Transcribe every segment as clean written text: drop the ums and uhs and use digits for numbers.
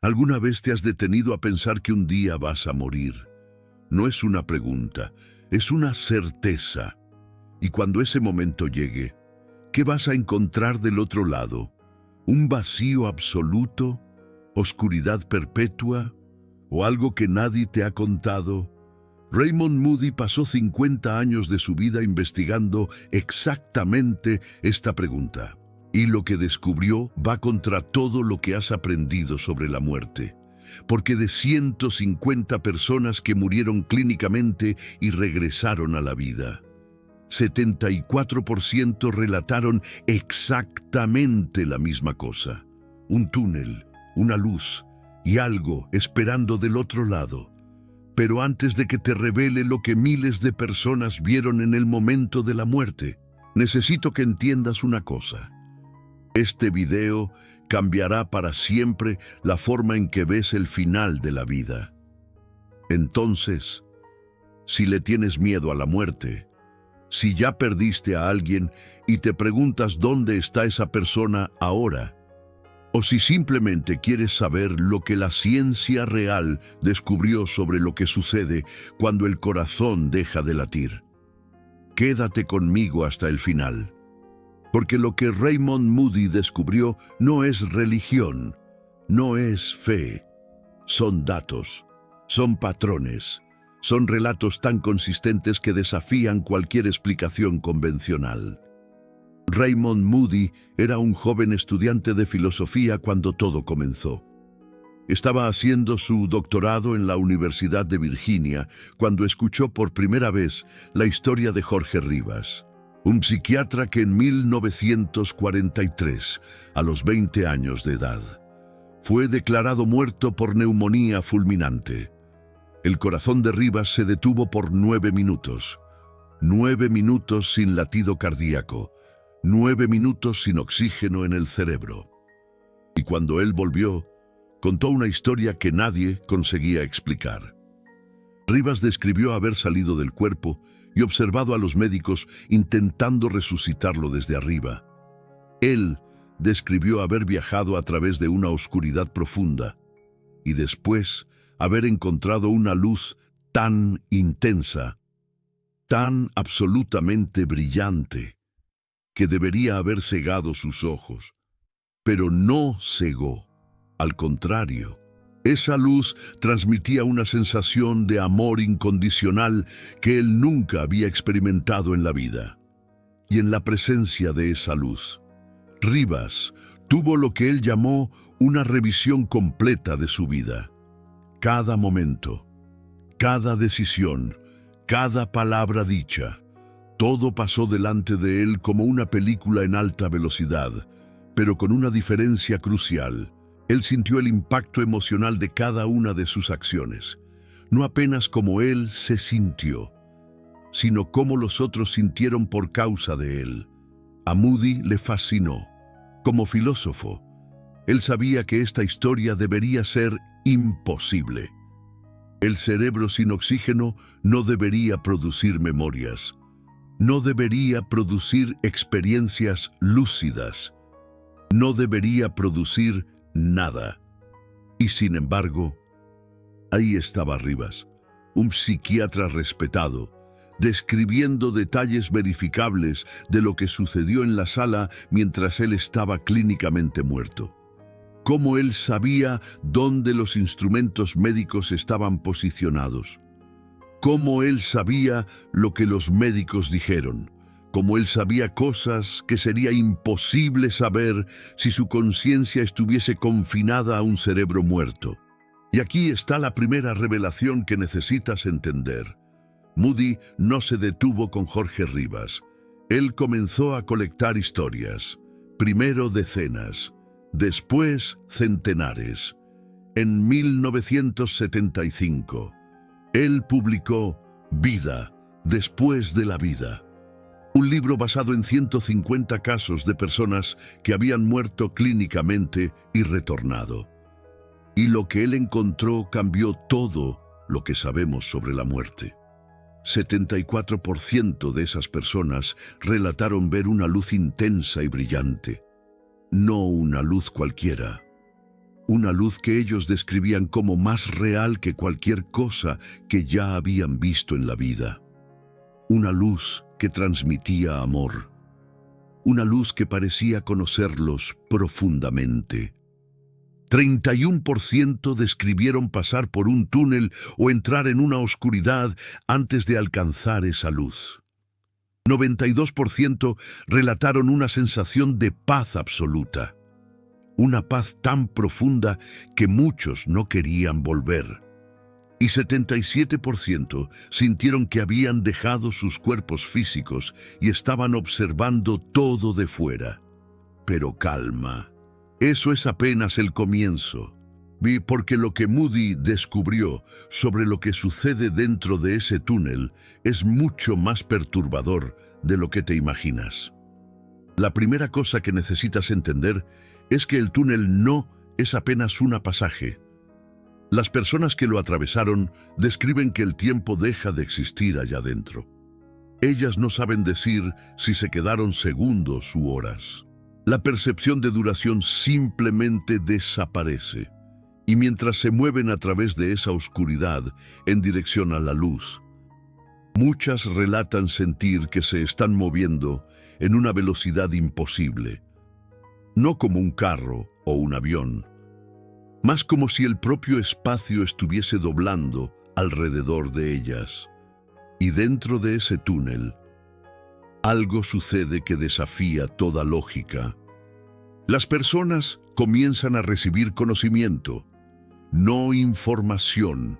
¿Alguna vez te has detenido a pensar que un día vas a morir? No es una pregunta, es una certeza. Y cuando ese momento llegue, ¿qué vas a encontrar del otro lado? ¿Un vacío absoluto? ¿Oscuridad perpetua? ¿O algo que nadie te ha contado? Raymond Moody pasó 50 años de su vida investigando exactamente esta pregunta. Y lo que descubrió va contra todo lo que has aprendido sobre la muerte. Porque de 150 personas que murieron clínicamente y regresaron a la vida, 74% relataron exactamente la misma cosa. Un túnel, una luz y algo esperando del otro lado. Pero antes de que te revele lo que miles de personas vieron en el momento de la muerte, necesito que entiendas una cosa. Este video cambiará para siempre la forma en que ves el final de la vida. Entonces, si le tienes miedo a la muerte, si ya perdiste a alguien y te preguntas dónde está esa persona ahora, o si simplemente quieres saber lo que la ciencia real descubrió sobre lo que sucede cuando el corazón deja de latir, quédate conmigo hasta el final. Porque lo que Raymond Moody descubrió no es religión, no es fe. Son datos, son patrones, son relatos tan consistentes que desafían cualquier explicación convencional. Raymond Moody era un joven estudiante de filosofía cuando todo comenzó. Estaba haciendo su doctorado en la Universidad de Virginia cuando escuchó por primera vez la historia de Jorge Rivas, un psiquiatra que en 1943, a los 20 años de edad, fue declarado muerto por neumonía fulminante. El corazón de Rivas se detuvo por 9 minutos. 9 minutos sin latido cardíaco. 9 minutos sin oxígeno en el cerebro. Y cuando él volvió, contó una historia que nadie conseguía explicar. Rivas describió haber salido del cuerpo y observado a los médicos intentando resucitarlo desde arriba. Él describió haber viajado a través de una oscuridad profunda y después haber encontrado una luz tan intensa, tan absolutamente brillante, que debería haber cegado sus ojos, pero no cegó. Al contrario, esa luz transmitía una sensación de amor incondicional que él nunca había experimentado en la vida. Y en la presencia de esa luz, Rivas tuvo lo que él llamó una revisión completa de su vida. Cada momento, cada decisión, cada palabra dicha, todo pasó delante de él como una película en alta velocidad, pero con una diferencia crucial. Él sintió el impacto emocional de cada una de sus acciones, no apenas como él se sintió, sino cómo los otros sintieron por causa de él. A Moody le fascinó. Como filósofo, él sabía que esta historia debería ser imposible. El cerebro sin oxígeno no debería producir memorias, no debería producir experiencias lúcidas, no debería producir nada. Y sin embargo, ahí estaba Rivas, un psiquiatra respetado, describiendo detalles verificables de lo que sucedió en la sala mientras él estaba clínicamente muerto. Cómo él sabía dónde los instrumentos médicos estaban posicionados. Cómo él sabía lo que los médicos dijeron. Como él sabía cosas que sería imposible saber si su conciencia estuviese confinada a un cerebro muerto. Y aquí está la primera revelación que necesitas entender. Moody no se detuvo con Jorge Rivas. Él comenzó a colectar historias, primero decenas, después centenares. En 1975, él publicó Vida después de la vida, un libro basado en 150 casos de personas que habían muerto clínicamente y retornado. Y lo que él encontró cambió todo lo que sabemos sobre la muerte. 74% de esas personas relataron ver una luz intensa y brillante. No una luz cualquiera, Una luz que ellos describían como más real que cualquier cosa que ya habían visto en la vida. Una luz que transmitía amor. Una luz que parecía conocerlos profundamente. 31% describieron pasar por un túnel o entrar en una oscuridad antes de alcanzar esa luz. 92% relataron una sensación de paz absoluta. Una paz tan profunda que muchos no querían volver. Y 77% sintieron que habían dejado sus cuerpos físicos y estaban observando todo de fuera. Pero calma, eso es apenas el comienzo. Porque lo que Moody descubrió sobre lo que sucede dentro de ese túnel es mucho más perturbador de lo que te imaginas. La primera cosa que necesitas entender es que el túnel no es apenas un pasaje. Las personas que lo atravesaron describen que el tiempo deja de existir allá adentro. Ellas no saben decir si se quedaron segundos u horas. La percepción de duración simplemente desaparece. Y mientras se mueven a través de esa oscuridad en dirección a la luz, muchas relatan sentir que se están moviendo en una velocidad imposible. No como un carro o un avión, más como si el propio espacio estuviese doblando alrededor de ellas. Y dentro de ese túnel, algo sucede que desafía toda lógica. Las personas comienzan a recibir conocimiento, no información,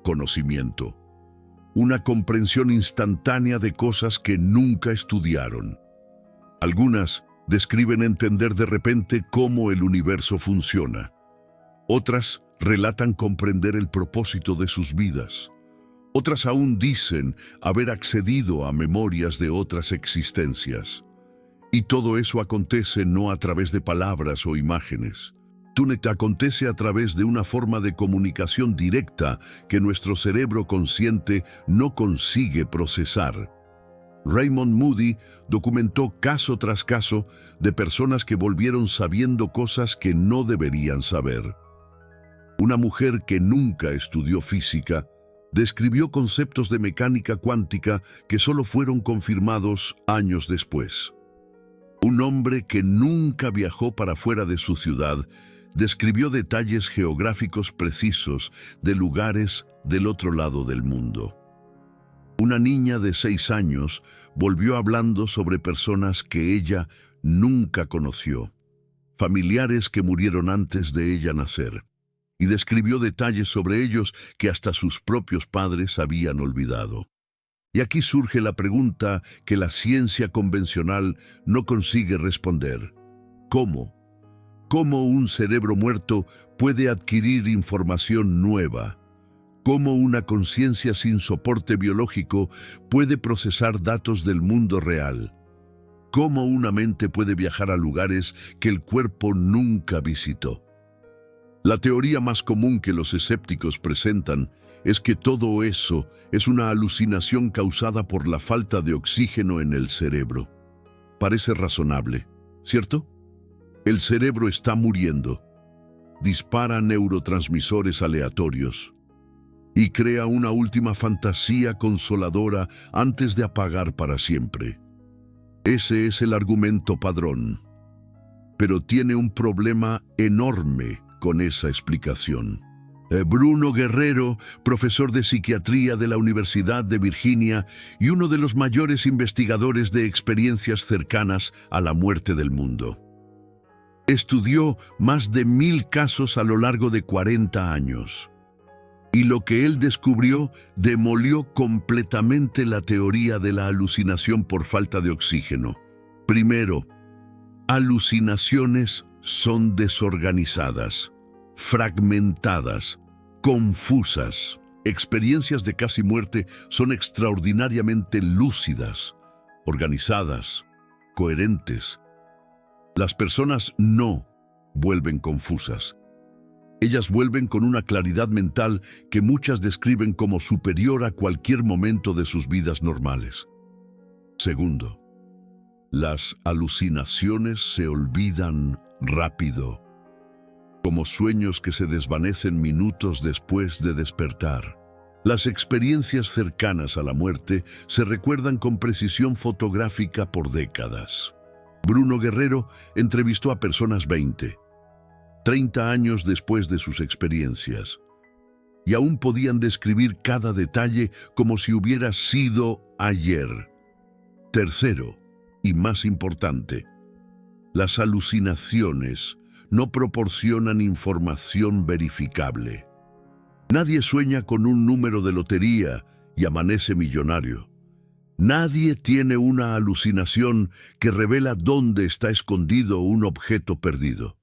conocimiento. Una comprensión instantánea de cosas que nunca estudiaron. Algunas describen entender de repente cómo el universo funciona. Otras relatan comprender el propósito de sus vidas. Otras aún dicen haber accedido a memorias de otras existencias. Y todo eso acontece no a través de palabras o imágenes. Acontece a través de una forma de comunicación directa que nuestro cerebro consciente no consigue procesar. Raymond Moody documentó caso tras caso de personas que volvieron sabiendo cosas que no deberían saber. Una mujer que nunca estudió física describió conceptos de mecánica cuántica que solo fueron confirmados años después. Un hombre que nunca viajó para fuera de su ciudad describió detalles geográficos precisos de lugares del otro lado del mundo. Una niña de 6 años volvió hablando sobre personas que ella nunca conoció, familiares que murieron antes de ella nacer, y describió detalles sobre ellos que hasta sus propios padres habían olvidado. Y aquí surge la pregunta que la ciencia convencional no consigue responder. ¿Cómo? ¿Cómo un cerebro muerto puede adquirir información nueva? ¿Cómo una conciencia sin soporte biológico puede procesar datos del mundo real? ¿Cómo una mente puede viajar a lugares que el cuerpo nunca visitó? La teoría más común que los escépticos presentan es que todo eso es una alucinación causada por la falta de oxígeno en el cerebro. Parece razonable, ¿cierto? El cerebro está muriendo, dispara neurotransmisores aleatorios y crea una última fantasía consoladora antes de apagar para siempre. Ese es el argumento padrón, pero tiene un problema enorme con esa explicación. Bruno Guerrero, profesor de psiquiatría de la Universidad de Virginia y uno de los mayores investigadores de experiencias cercanas a la muerte del mundo. Estudió más de 1000 casos a lo largo de 40 años. Y lo que él descubrió demolió completamente la teoría de la alucinación por falta de oxígeno. Primero, alucinaciones son desorganizadas, fragmentadas, confusas. Experiencias de casi muerte son extraordinariamente lúcidas, organizadas, coherentes. Las personas no vuelven confusas. Ellas vuelven con una claridad mental que muchas describen como superior a cualquier momento de sus vidas normales. Segundo, las alucinaciones se olvidan rápido. como sueños que se desvanecen minutos después de despertar. Las experiencias cercanas a la muerte se recuerdan con precisión fotográfica por décadas. Bruno Guerrero entrevistó a personas 30 años después de sus experiencias, y aún podían describir cada detalle como si hubiera sido ayer. Tercero, y más importante, las alucinaciones no proporcionan información verificable. Nadie sueña con un número de lotería y amanece millonario. Nadie tiene una alucinación que revela dónde está escondido un objeto perdido.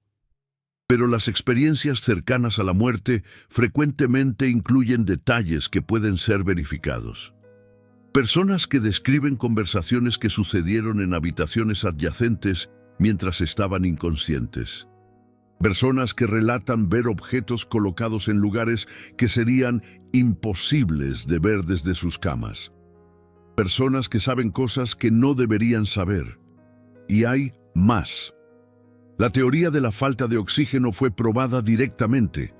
Pero las experiencias cercanas a la muerte frecuentemente incluyen detalles que pueden ser verificados. Personas que describen conversaciones que sucedieron en habitaciones adyacentes mientras estaban inconscientes. Personas que relatan ver objetos colocados en lugares que serían imposibles de ver desde sus camas. Personas que saben cosas que no deberían saber. Y hay más. La teoría de la falta de oxígeno fue probada directamente.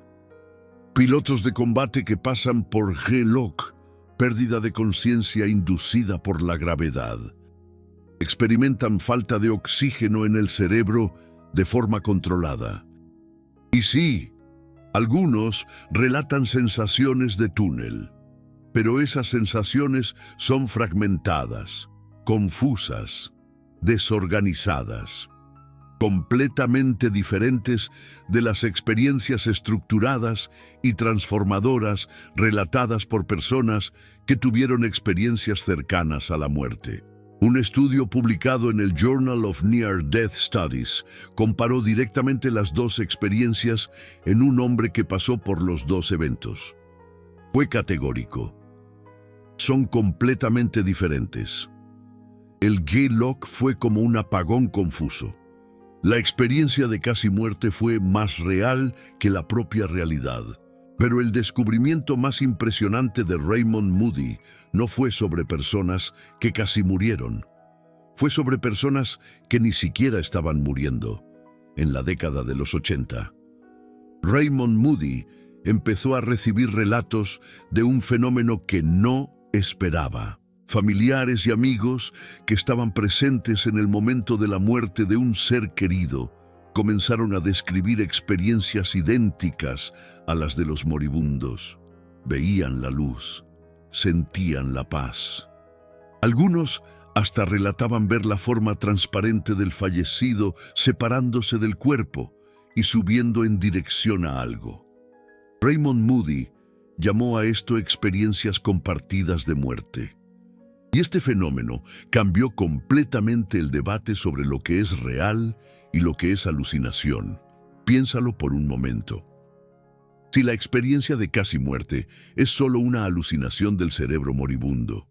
Pilotos de combate que pasan por G-LOC, pérdida de conciencia inducida por la gravedad, experimentan falta de oxígeno en el cerebro de forma controlada. Y sí, algunos relatan sensaciones de túnel, pero esas sensaciones son fragmentadas, confusas, desorganizadas, completamente diferentes de las experiencias estructuradas y transformadoras relatadas por personas que tuvieron experiencias cercanas a la muerte. Un estudio publicado en el Journal of Near Death Studies comparó directamente las dos experiencias en un hombre que pasó por los dos eventos. Fue categórico. Son completamente diferentes. El G-LOC fue como un apagón confuso. La experiencia de casi muerte fue más real que la propia realidad. Pero el descubrimiento más impresionante de Raymond Moody no fue sobre personas que casi murieron. Fue sobre personas que ni siquiera estaban muriendo. En la década de los 80, Raymond Moody empezó a recibir relatos de un fenómeno que no esperaba. Familiares y amigos que estaban presentes en el momento de la muerte de un ser querido comenzaron a describir experiencias idénticas a las de los moribundos. Veían la luz, sentían la paz. Algunos hasta relataban ver la forma transparente del fallecido separándose del cuerpo y subiendo en dirección a algo. Raymond Moody llamó a esto experiencias compartidas de muerte. Y este fenómeno cambió completamente el debate sobre lo que es real y lo que es alucinación. Piénsalo por un momento. Si la experiencia de casi muerte es solo una alucinación del cerebro moribundo,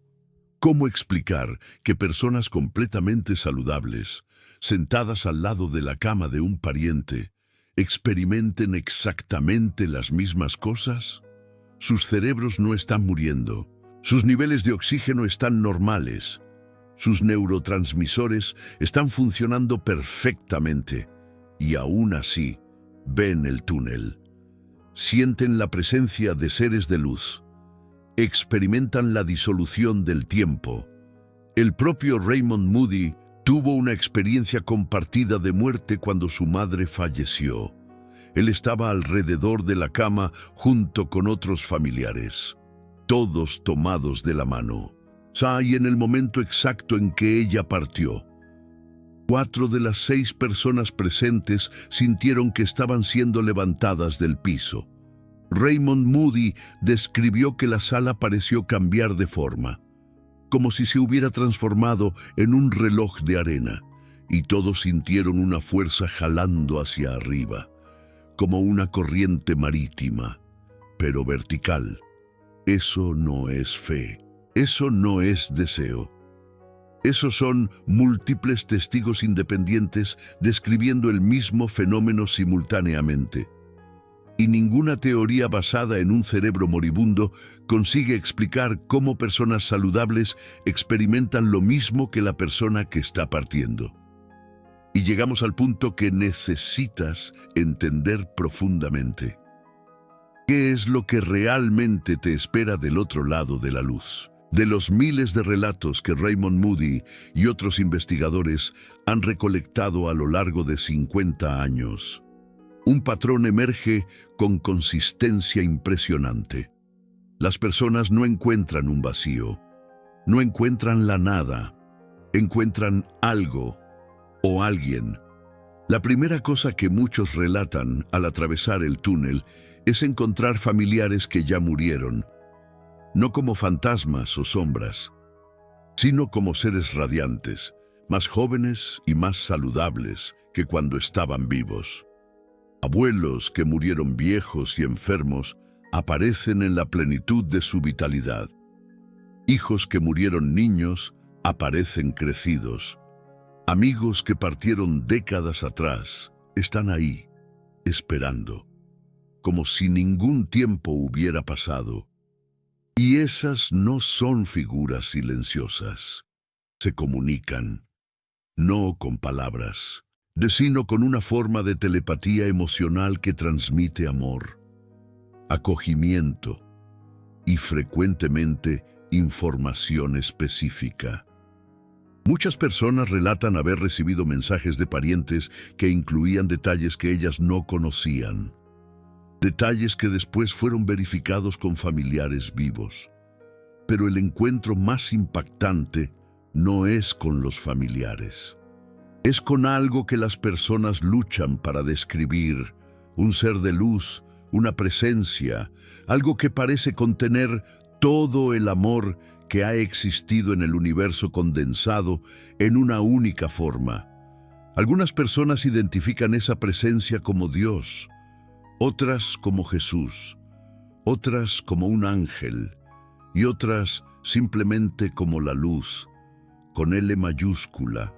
¿cómo explicar que personas completamente saludables, sentadas al lado de la cama de un pariente, experimenten exactamente las mismas cosas? Sus cerebros no están muriendo. Sus niveles de oxígeno están normales. Sus neurotransmisores están funcionando perfectamente. Y aún así, ven el túnel. Sienten la presencia de seres de luz. Experimentan la disolución del tiempo. El propio Raymond Moody tuvo una experiencia compartida de muerte cuando su madre falleció. Él estaba alrededor de la cama junto con otros familiares, todos tomados de la mano. Y en el momento exacto en que ella partió, 4 de las 6 personas presentes sintieron que estaban siendo levantadas del piso. Raymond Moody describió que la sala pareció cambiar de forma, como si se hubiera transformado en un reloj de arena, y todos sintieron una fuerza jalando hacia arriba, como una corriente marítima, pero vertical. Eso no es fe. Eso no es deseo. Esos son múltiples testigos independientes describiendo el mismo fenómeno simultáneamente. Y ninguna teoría basada en un cerebro moribundo consigue explicar cómo personas saludables experimentan lo mismo que la persona que está partiendo. y llegamos al punto que necesitas entender profundamente. ¿Qué es lo que realmente te espera del otro lado de la luz? De los miles de relatos que Raymond Moody y otros investigadores han recolectado a lo largo de 50 años, un patrón emerge con consistencia impresionante. Las personas no encuentran un vacío, no encuentran la nada, encuentran algo o alguien. La primera cosa que muchos relatan al atravesar el túnel es encontrar familiares que ya murieron, no como fantasmas o sombras, sino como seres radiantes, más jóvenes y más saludables que cuando estaban vivos. Abuelos que murieron viejos y enfermos aparecen en la plenitud de su vitalidad. Hijos que murieron niños aparecen crecidos. Amigos que partieron décadas atrás están ahí, esperando, como si ningún tiempo hubiera pasado. Y esas no son figuras silenciosas. Se comunican, no con palabras, sino con una forma de telepatía emocional que transmite amor, acogimiento y frecuentemente información específica. Muchas personas relatan haber recibido mensajes de parientes que incluían detalles que ellas no conocían. Detalles que después fueron verificados con familiares vivos. Pero el encuentro más impactante no es con los familiares. Es con algo que las personas luchan para describir, un ser de luz, una presencia, algo que parece contener todo el amor que ha existido en el universo condensado en una única forma. Algunas personas identifican esa presencia como Dios, otras como Jesús, otras como un ángel y otras simplemente como la luz, con L mayúscula.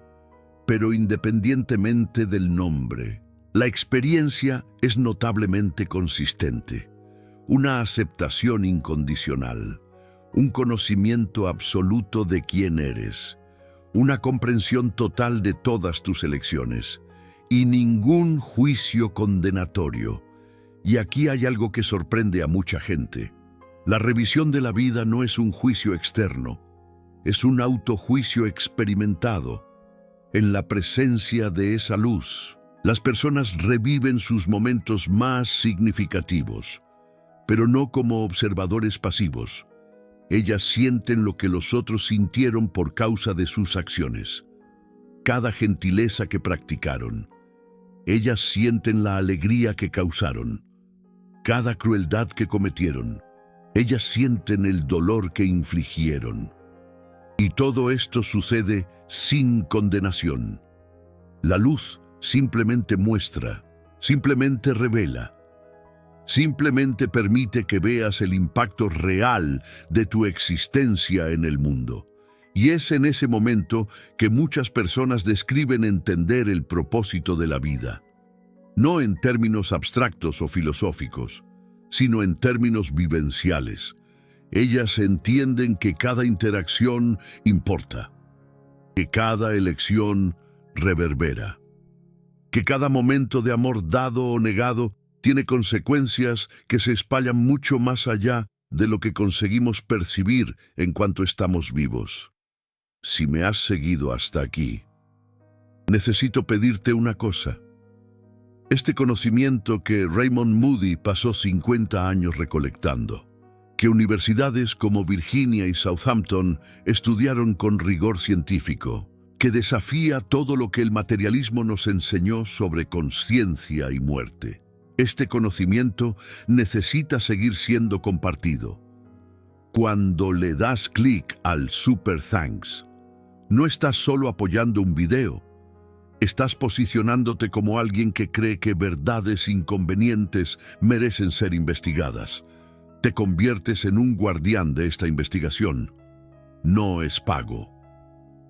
Pero independientemente del nombre, la experiencia es notablemente consistente. Una aceptación incondicional, un conocimiento absoluto de quién eres, una comprensión total de todas tus elecciones y ningún juicio condenatorio. Y aquí hay algo que sorprende a mucha gente. La revisión de la vida no es un juicio externo, es un autojuicio experimentado. En la presencia de esa luz, las personas reviven sus momentos más significativos, pero no como observadores pasivos. Ellas sienten lo que los otros sintieron por causa de sus acciones. Cada gentileza que practicaron. Ellas sienten la alegría que causaron. Cada crueldad que cometieron. Ellas sienten el dolor que infligieron. Y todo esto sucede sin condenación. La luz simplemente muestra, simplemente revela, simplemente permite que veas el impacto real de tu existencia en el mundo. Y es en ese momento que muchas personas describen entender el propósito de la vida. No en términos abstractos o filosóficos, sino en términos vivenciales. Ellas entienden que cada interacción importa, que cada elección reverbera, que cada momento de amor dado o negado tiene consecuencias que se espallan mucho más allá de lo que conseguimos percibir en cuanto estamos vivos. Si me has seguido hasta aquí, necesito pedirte una cosa. Este conocimiento que Raymond Moody pasó 50 años recolectando, que universidades como Virginia y Southampton estudiaron con rigor científico, que desafía todo lo que el materialismo nos enseñó sobre conciencia y muerte. Este conocimiento necesita seguir siendo compartido. Cuando le das clic al Super Thanks, no estás solo apoyando un video, estás posicionándote como alguien que cree que verdades inconvenientes merecen ser investigadas. Te conviertes en un guardián de esta investigación. No es pago,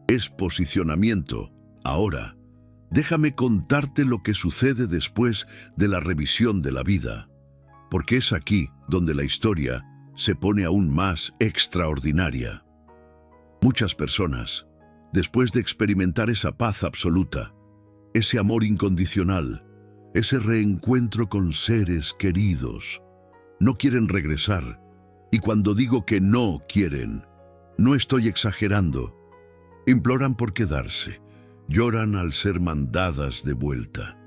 es posicionamiento. Ahora, déjame contarte lo que sucede después de la revisión de la vida, porque es aquí donde la historia se pone aún más extraordinaria. Muchas personas, después de experimentar esa paz absoluta, ese amor incondicional, ese reencuentro con seres queridos. No quieren regresar, y cuando digo que no quieren, no estoy exagerando. Imploran por quedarse, lloran al ser mandadas de vuelta.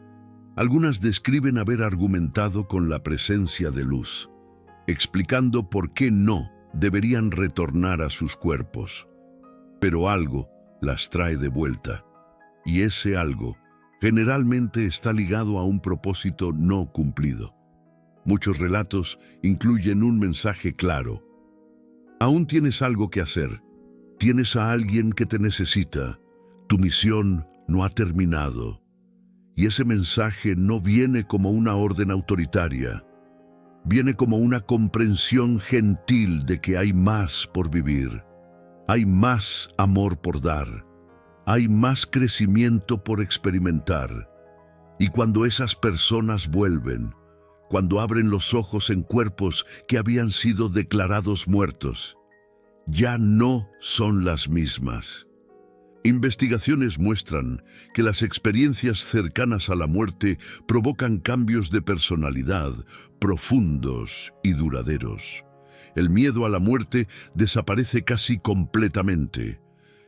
Algunas describen haber argumentado con la presencia de luz, explicando por qué no deberían retornar a sus cuerpos. Pero algo las trae de vuelta, y ese algo generalmente está ligado a un propósito no cumplido. Muchos relatos incluyen un mensaje claro. Aún tienes algo que hacer, tienes a alguien que te necesita, tu misión no ha terminado. Y ese mensaje no viene como una orden autoritaria, viene como una comprensión gentil de que hay más por vivir, hay más amor por dar, hay más crecimiento por experimentar. Y cuando esas personas vuelven, cuando abren los ojos en cuerpos que habían sido declarados muertos, ya no son las mismas. Investigaciones muestran que las experiencias cercanas a la muerte provocan cambios de personalidad profundos y duraderos. El miedo a la muerte desaparece casi completamente.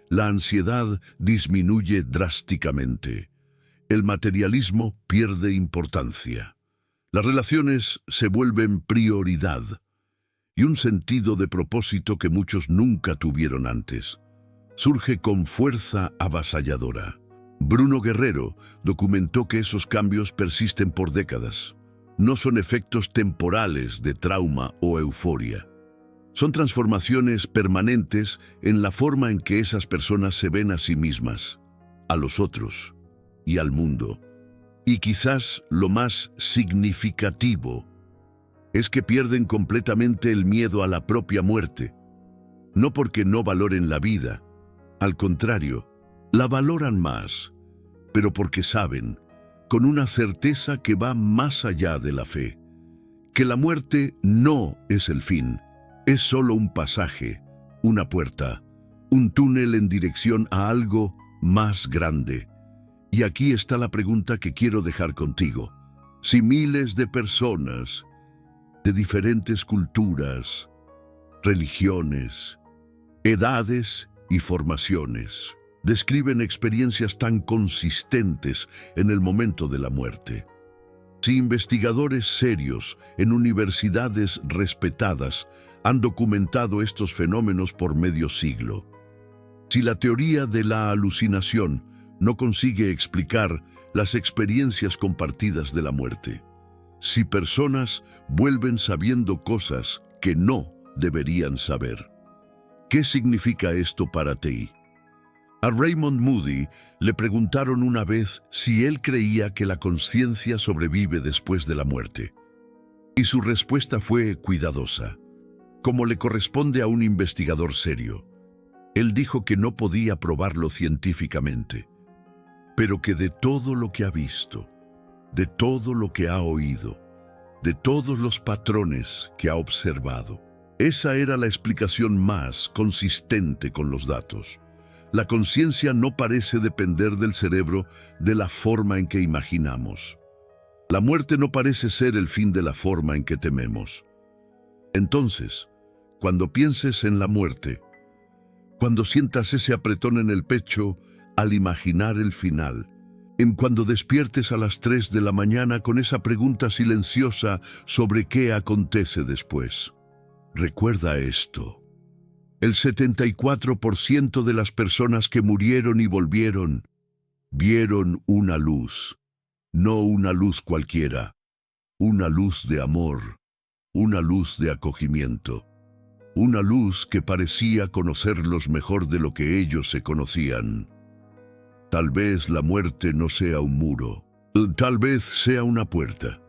La ansiedad disminuye drásticamente. El materialismo pierde importancia. Las relaciones se vuelven prioridad y un sentido de propósito que muchos nunca tuvieron antes surge con fuerza avasalladora. Bruno Guerrero documentó que esos cambios persisten por décadas. No son efectos temporales de trauma o euforia. Son transformaciones permanentes en la forma en que esas personas se ven a sí mismas, a los otros y al mundo. Y quizás lo más significativo es que pierden completamente el miedo a la propia muerte. No porque no valoren la vida, al contrario, la valoran más, pero porque saben, con una certeza que va más allá de la fe, que la muerte no es el fin, es solo un pasaje, una puerta, un túnel en dirección a algo más grande. Y aquí está la pregunta que quiero dejar contigo. Si miles de personas, de diferentes culturas, religiones, edades y formaciones, describen experiencias tan consistentes en el momento de la muerte, si investigadores serios en universidades respetadas han documentado estos fenómenos por medio siglo, si la teoría de la alucinación no consigue explicar las experiencias compartidas de la muerte, si personas vuelven sabiendo cosas que no deberían saber, ¿qué significa esto para ti? A Raymond Moody le preguntaron una vez si él creía que la conciencia sobrevive después de la muerte. Y su respuesta fue cuidadosa, como le corresponde a un investigador serio. Él dijo que no podía probarlo científicamente, pero que de todo lo que ha visto, de todo lo que ha oído, de todos los patrones que ha observado, esa era la explicación más consistente con los datos. La conciencia no parece depender del cerebro de la forma en que imaginamos. La muerte no parece ser el fin de la forma en que tememos. Entonces, cuando pienses en la muerte, cuando sientas ese apretón en el pecho al imaginar el final, cuando despiertes a las 3 de la mañana con esa pregunta silenciosa sobre qué acontece después, recuerda esto. El 74% de las personas que murieron y volvieron, vieron una luz, no una luz cualquiera, una luz de amor, una luz de acogimiento, una luz que parecía conocerlos mejor de lo que ellos se conocían. Tal vez la muerte no sea un muro, tal vez sea una puerta,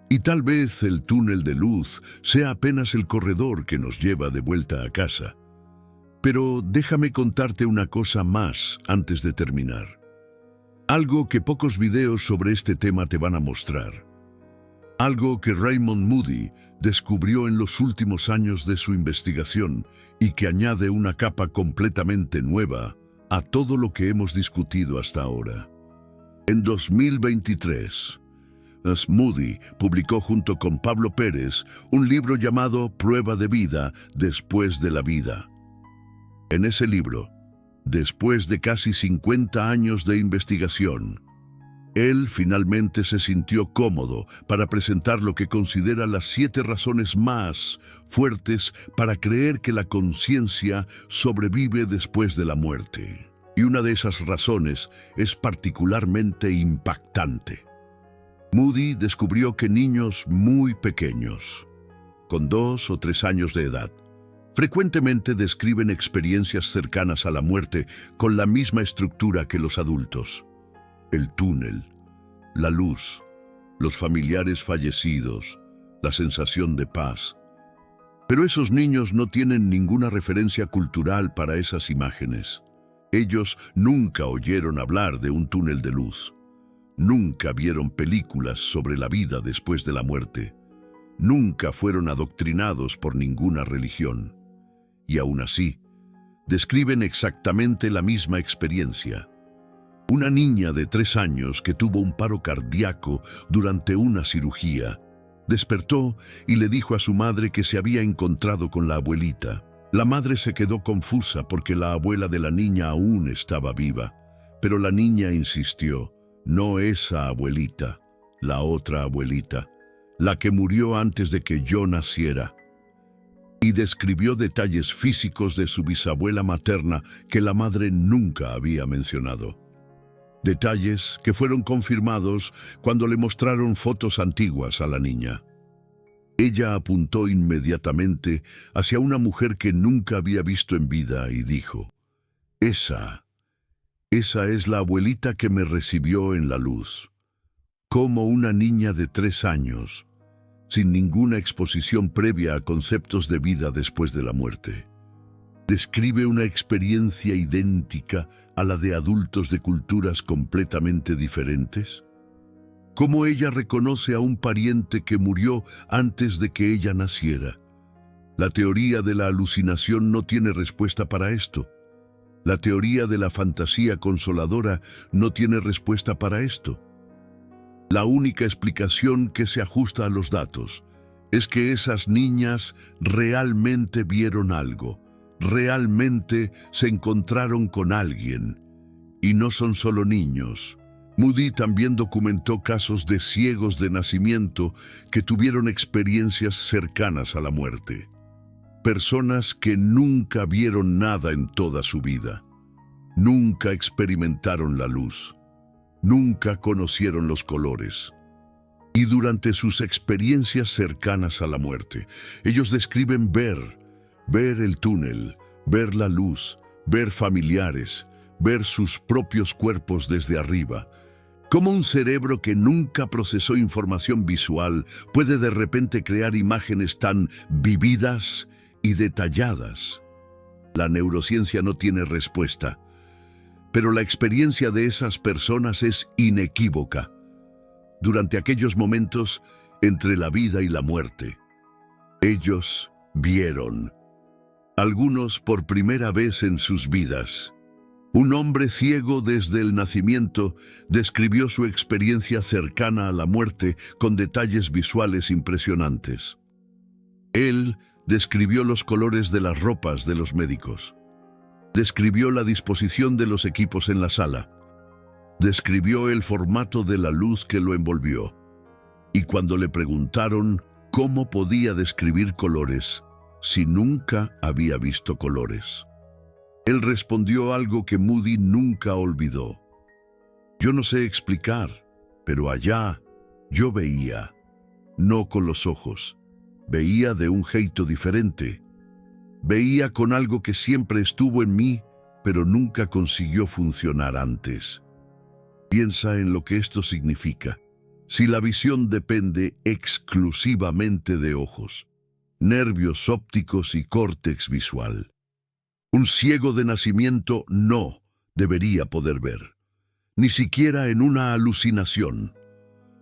y tal vez el túnel de luz sea apenas el corredor que nos lleva de vuelta a casa. Pero déjame contarte una cosa más antes de terminar. Algo que pocos videos sobre este tema te van a mostrar. Algo que Raymond Moody descubrió en los últimos años de su investigación y que añade una capa completamente nueva a todo lo que hemos discutido hasta ahora. En 2023, Moody publicó junto con Pablo Pérez un libro llamado Prueba de vida después de la vida. En ese libro, después de casi 50 años de investigación, él finalmente se sintió cómodo para presentar lo que considera las 7 razones más fuertes para creer que la conciencia sobrevive después de la muerte. Y una de esas razones es particularmente impactante. Moody descubrió que niños muy pequeños, con 2 o 3 años de edad, frecuentemente describen experiencias cercanas a la muerte con la misma estructura que los adultos. El túnel, la luz, los familiares fallecidos, la sensación de paz. Pero esos niños no tienen ninguna referencia cultural para esas imágenes. Ellos nunca oyeron hablar de un túnel de luz. Nunca vieron películas sobre la vida después de la muerte. Nunca fueron adoctrinados por ninguna religión. Y aún así, describen exactamente la misma experiencia. Una niña de 3 años que tuvo un paro cardíaco durante una cirugía, despertó y le dijo a su madre que se había encontrado con la abuelita. La madre se quedó confusa porque la abuela de la niña aún estaba viva, pero la niña insistió, no esa abuelita, la otra abuelita, la que murió antes de que yo naciera. Y describió detalles físicos de su bisabuela materna que la madre nunca había mencionado. Detalles que fueron confirmados cuando le mostraron fotos antiguas a la niña. Ella apuntó inmediatamente hacia una mujer que nunca había visto en vida y dijo, Esa es la abuelita que me recibió en la luz. Como una niña de 3 años, sin ninguna exposición previa a conceptos de vida después de la muerte. Describe una experiencia idéntica a la de adultos de culturas completamente diferentes. ¿Cómo ella reconoce a un pariente que murió antes de que ella naciera? La teoría de la alucinación no tiene respuesta para esto. La teoría de la fantasía consoladora no tiene respuesta para esto. La única explicación que se ajusta a los datos es que esas niñas realmente vieron algo. Realmente se encontraron con alguien. Y no son solo niños. Moody también documentó casos de ciegos de nacimiento que tuvieron experiencias cercanas a la muerte. Personas que nunca vieron nada en toda su vida. Nunca experimentaron la luz. Nunca conocieron los colores. Y durante sus experiencias cercanas a la muerte, ellos describen ver el túnel, ver la luz, ver familiares, ver sus propios cuerpos desde arriba. Cómo un cerebro que nunca procesó información visual puede de repente crear imágenes tan vividas y detalladas. La neurociencia no tiene respuesta, pero la experiencia de esas personas es inequívoca. Durante aquellos momentos entre la vida y la muerte, ellos vieron. Algunos por primera vez en sus vidas. Un hombre ciego desde el nacimiento describió su experiencia cercana a la muerte con detalles visuales impresionantes. Él describió los colores de las ropas de los médicos. Describió la disposición de los equipos en la sala. Describió el formato de la luz que lo envolvió. Y cuando le preguntaron cómo podía describir colores, si nunca había visto colores, él respondió algo que Moody nunca olvidó. Yo no sé explicar, pero allá yo veía, no con los ojos, veía de un jeito diferente. Veía con algo que siempre estuvo en mí, pero nunca consiguió funcionar antes. Piensa en lo que esto significa. Si la visión depende exclusivamente de ojos, nervios ópticos y córtex visual, un ciego de nacimiento no debería poder ver, ni siquiera en una alucinación,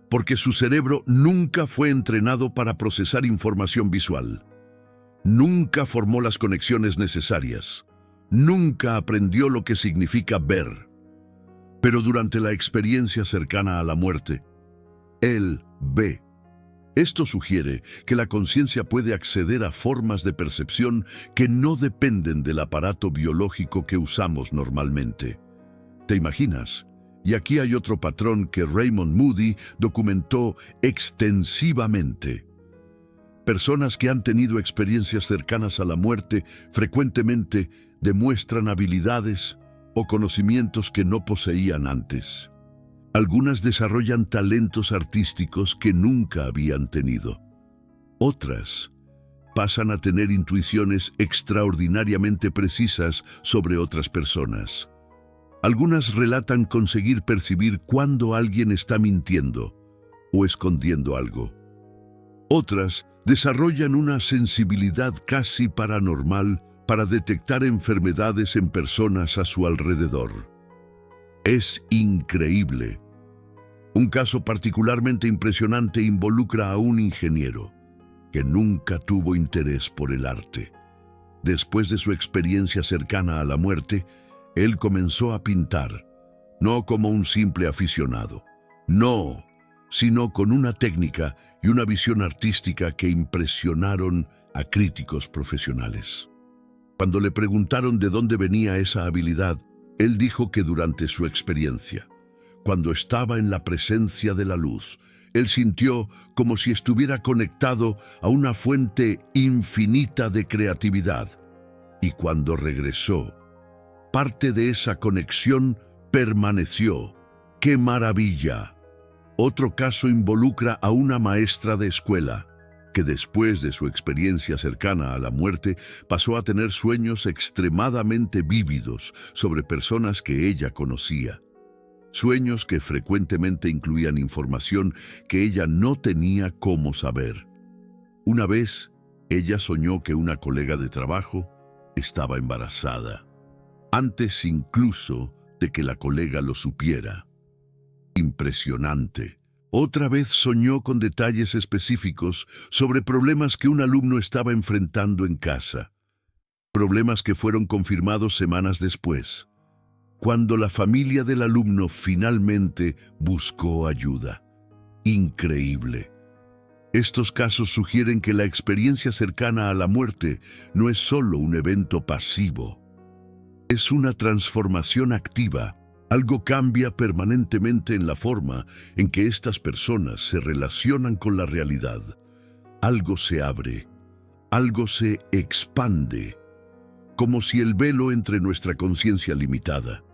porque su cerebro nunca fue entrenado para procesar información visual. Nunca formó las conexiones necesarias. Nunca aprendió lo que significa ver. Pero durante la experiencia cercana a la muerte, él ve. Esto sugiere que la conciencia puede acceder a formas de percepción que no dependen del aparato biológico que usamos normalmente. ¿Te imaginas? Y aquí hay otro patrón que Raymond Moody documentó extensivamente. Personas que han tenido experiencias cercanas a la muerte frecuentemente demuestran habilidades o conocimientos que no poseían antes. Algunas desarrollan talentos artísticos que nunca habían tenido. Otras pasan a tener intuiciones extraordinariamente precisas sobre otras personas. Algunas relatan conseguir percibir cuando alguien está mintiendo o escondiendo algo. Otras desarrollan una sensibilidad casi paranormal para detectar enfermedades en personas a su alrededor. Es increíble. Un caso particularmente impresionante involucra a un ingeniero que nunca tuvo interés por el arte. Después de su experiencia cercana a la muerte, él comenzó a pintar, no como un simple aficionado, no, sino con una técnica y una visión artística que impresionaron a críticos profesionales. Cuando le preguntaron de dónde venía esa habilidad, él dijo que durante su experiencia, cuando estaba en la presencia de la luz, él sintió como si estuviera conectado a una fuente infinita de creatividad. Y cuando regresó, parte de esa conexión permaneció. ¡Qué maravilla! Otro caso involucra a una maestra de escuela, que después de su experiencia cercana a la muerte pasó a tener sueños extremadamente vívidos sobre personas que ella conocía. Sueños que frecuentemente incluían información que ella no tenía cómo saber. Una vez, ella soñó que una colega de trabajo estaba embarazada, antes incluso de que la colega lo supiera. Impresionante. Otra vez soñó con detalles específicos sobre problemas que un alumno estaba enfrentando en casa. Problemas que fueron confirmados semanas después, cuando la familia del alumno finalmente buscó ayuda. Increíble. Estos casos sugieren que la experiencia cercana a la muerte no es solo un evento pasivo. Es una transformación activa. Algo cambia permanentemente en la forma en que estas personas se relacionan con la realidad. Algo se abre, algo se expande, como si el velo entre nuestra conciencia limitada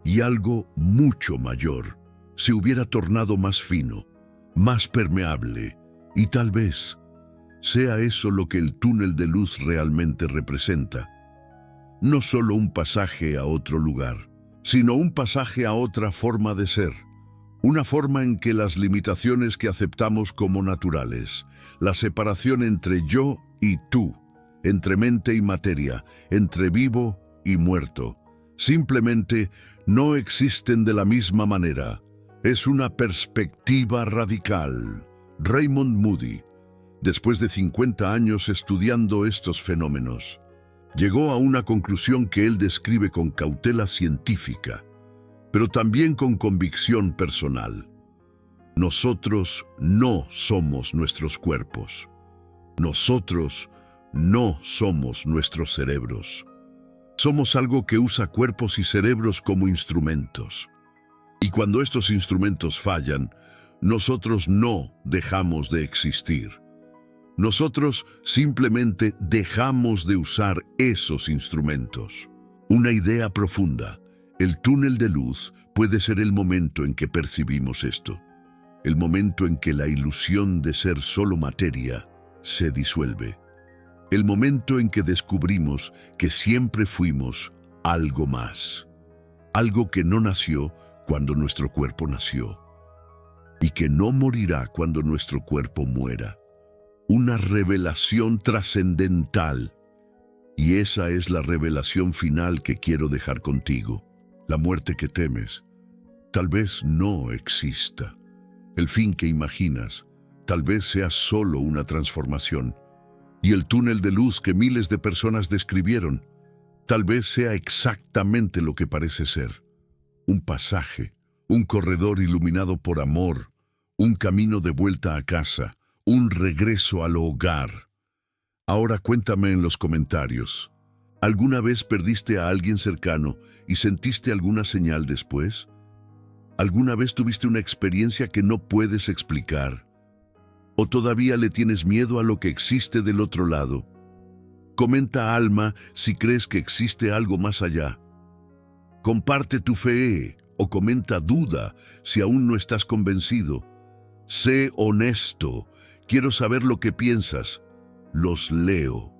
y algo mucho mayor se hubiera tornado más fino, más permeable, y tal vez sea eso lo que el túnel de luz realmente representa. No solo un pasaje a otro lugar, sino un pasaje a otra forma de ser, una forma en que las limitaciones que aceptamos como naturales, la separación entre yo y tú, entre mente y materia, entre vivo y muerto, simplemente no existen de la misma manera. Es una perspectiva radical. Raymond Moody, después de 50 años estudiando estos fenómenos, llegó a una conclusión que él describe con cautela científica, pero también con convicción personal. Nosotros no somos nuestros cuerpos. Nosotros no somos nuestros cerebros. Somos algo que usa cuerpos y cerebros como instrumentos. Y cuando estos instrumentos fallan, nosotros no dejamos de existir. Nosotros simplemente dejamos de usar esos instrumentos. Una idea profunda. El túnel de luz puede ser el momento en que percibimos esto. El momento en que la ilusión de ser solo materia se disuelve. El momento en que descubrimos que siempre fuimos algo más. Algo que no nació cuando nuestro cuerpo nació. Y que no morirá cuando nuestro cuerpo muera. Una revelación trascendental. Y esa es la revelación final que quiero dejar contigo. La muerte que temes tal vez no exista. El fin que imaginas tal vez sea solo una transformación. Y el túnel de luz que miles de personas describieron tal vez sea exactamente lo que parece ser. Un pasaje, un corredor iluminado por amor, un camino de vuelta a casa, un regreso al hogar. Ahora cuéntame en los comentarios. ¿Alguna vez perdiste a alguien cercano y sentiste alguna señal después? ¿Alguna vez tuviste una experiencia que no puedes explicar? ¿O todavía le tienes miedo a lo que existe del otro lado? Comenta, Alma, si crees que existe algo más allá. Comparte tu fe o comenta duda si aún no estás convencido. Sé honesto. Quiero saber lo que piensas. Los leo.